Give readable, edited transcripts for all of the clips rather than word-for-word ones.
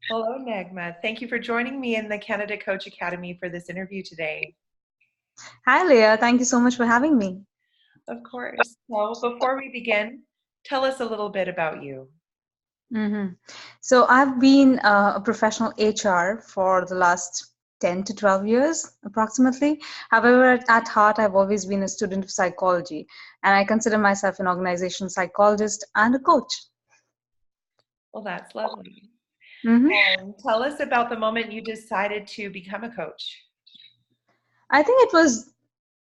Hello, Nagma. Thank you for joining me in the Canada Coach Academy for this interview today. Hi, Leah. Thank you so much for having me. Of course. So, before we begin, tell us a little bit about you. hmm So, I've been a professional HR for the last 10 to 12 years, approximately. However, at heart, I've always been a student of psychology, and I consider myself an organizational psychologist and a coach. Well, that's lovely. hmm And tell us about the moment you decided to become a coach. I think it was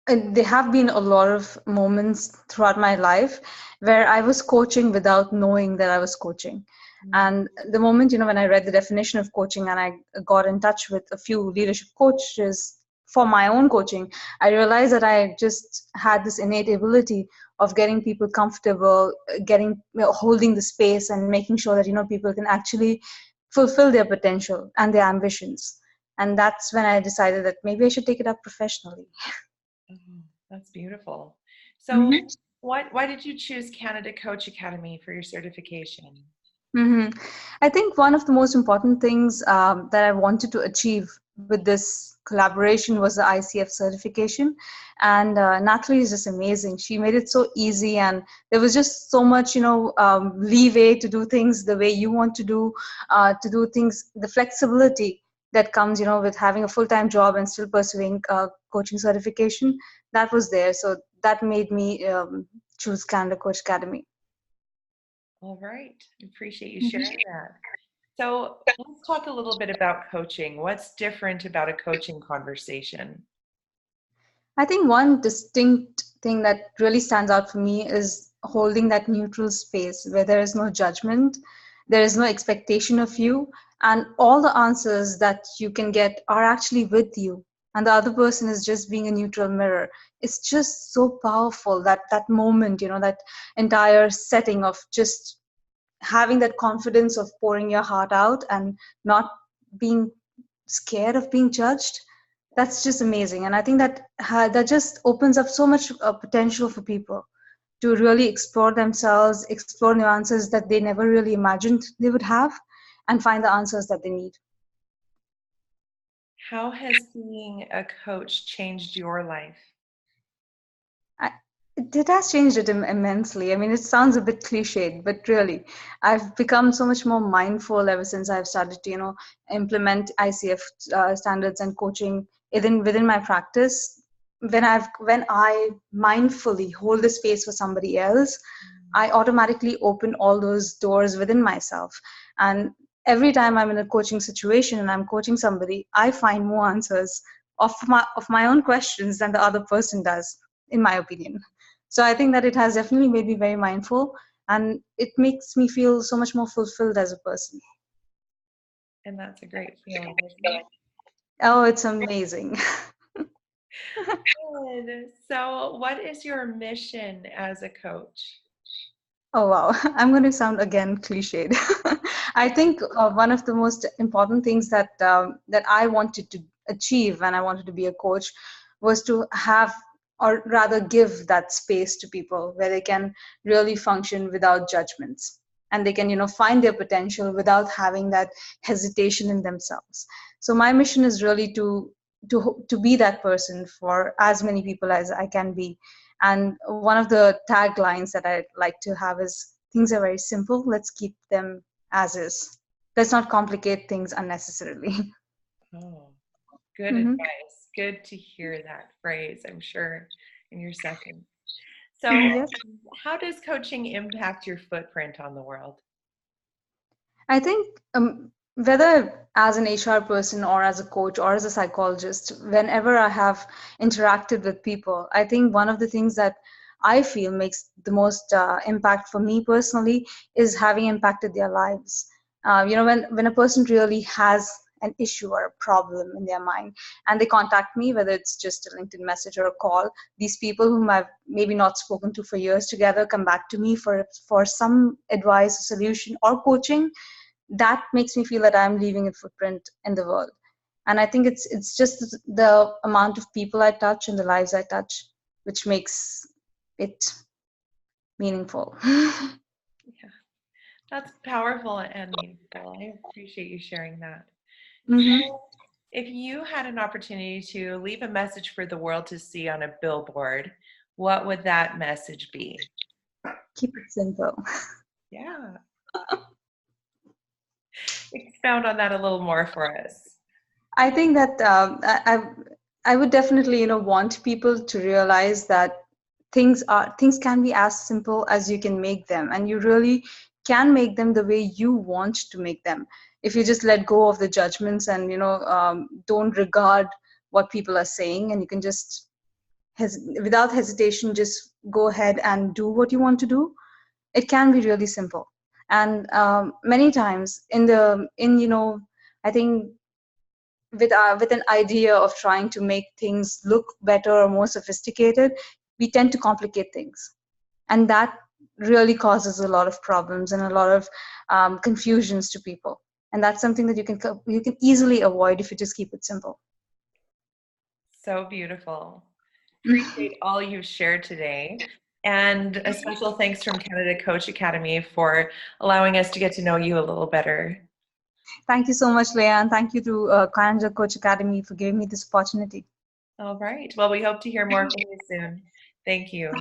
there have been a lot of moments throughout my life where I was coaching without knowing that I was coaching. Mm. And the moment, when I read the definition of coaching and I got in touch with a few leadership coaches for my own coaching, I realized that I just had this innate ability of getting people comfortable, holding the space and making sure that, people can actually fulfill their potential and their ambitions. And that's when I decided that maybe I should take it up professionally. Oh, that's beautiful. So, why did you choose Canada Coach Academy for your certification? hmm I think one of the most important things that I wanted to achieve with this collaboration was the ICF certification. And Natalie is just amazing. She made it so easy, and there was just so much, leeway to do things the way you want to do things, the flexibility that comes, with having a full-time job and still pursuing coaching certification. That was there. So that made me choose Canada Coach Academy. All right. Appreciate you sharing that. So, let's talk a little bit about coaching. What's different about a coaching conversation? I think one distinct thing that really stands out for me is holding that neutral space where there is no judgment, there is no expectation of you, and all the answers that you can get are actually with you. And the other person is just being a neutral mirror. It's just so powerful that moment, that entire setting of just having that confidence of pouring your heart out and not being scared of being judged. That's just amazing, and I think that just opens up so much potential for people to really explore themselves, explore nuances that they never really imagined they would have, and find the answers that they need. How has being a coach changed your life? I, it has changed it immensely. I mean, it sounds a bit cliched, but really, I've become so much more mindful ever since I've started to, implement ICF standards and coaching within my practice. When I mindfully hold the space for somebody else, I automatically open all those doors within myself. And every time I'm in a coaching situation and I'm coaching somebody, I find more answers of my own questions than the other person does, in my opinion. So I think that it has definitely made me very mindful, and it makes me feel so much more fulfilled as a person. And that's a great feeling, isn't it? Oh, it's amazing. Good. So, what is your mission as a coach? Oh wow, I'm going to sound again cliched. I think one of the most important things that I wanted to achieve when I wanted to be a coach was to have, or rather give, that space to people where they can really function without judgments, and they can, find their potential without having that hesitation in themselves. So my mission is really to be that person for as many people as I can be. And one of the taglines that I like to have is, things are very simple, let's keep them as is. Let's not complicate things unnecessarily. Oh, good hmm advice. Good to hear that phrase, I'm sure, in your session. So, Yes. how does coaching impact your footprint on the world? I think whether as an HR person or as a coach or as a psychologist, whenever I have interacted with people, I think one of the things that I feel makes the most impact for me personally is having impacted their lives. When a person really has an issue or a problem in their mind and they contact me, whether it's just a LinkedIn message or a call, these people whom I've maybe not spoken to for years together come back to me for some advice, a solution, or coaching. That makes me feel that I'm leaving a footprint in the world. And I think it's just the amount of people I touch and the lives I touch which makes it meaningful. Yeah, That's powerful and meaningful. I appreciate you sharing that. Hmm. So, if you had an opportunity to leave a message for the world to see on a billboard, what would that message be? Keep it simple. Yeah, expound on that a little more for us. I think that I would definitely, want people to realize that things can be as simple as you can make them, and you really can make them the way you want to make them. If you just let go of the judgments and don't regard what people are saying, and you can just without hesitation just go ahead and do what you want to do, it can be really simple. And many times I think with an idea of trying to make things look better or more sophisticated, we tend to complicate things, and that really causes a lot of problems and a lot of confusions to people. And that's something that you can easily avoid if you just keep it simple. So beautiful. Appreciate all you've shared today. And a special thanks from Canada Coach Academy for allowing us to get to know you a little better. Thank you so much, Leah, and thank you to Canada Coach Academy for giving me this opportunity. All right. Well, we hope to hear more from you soon. Thank you.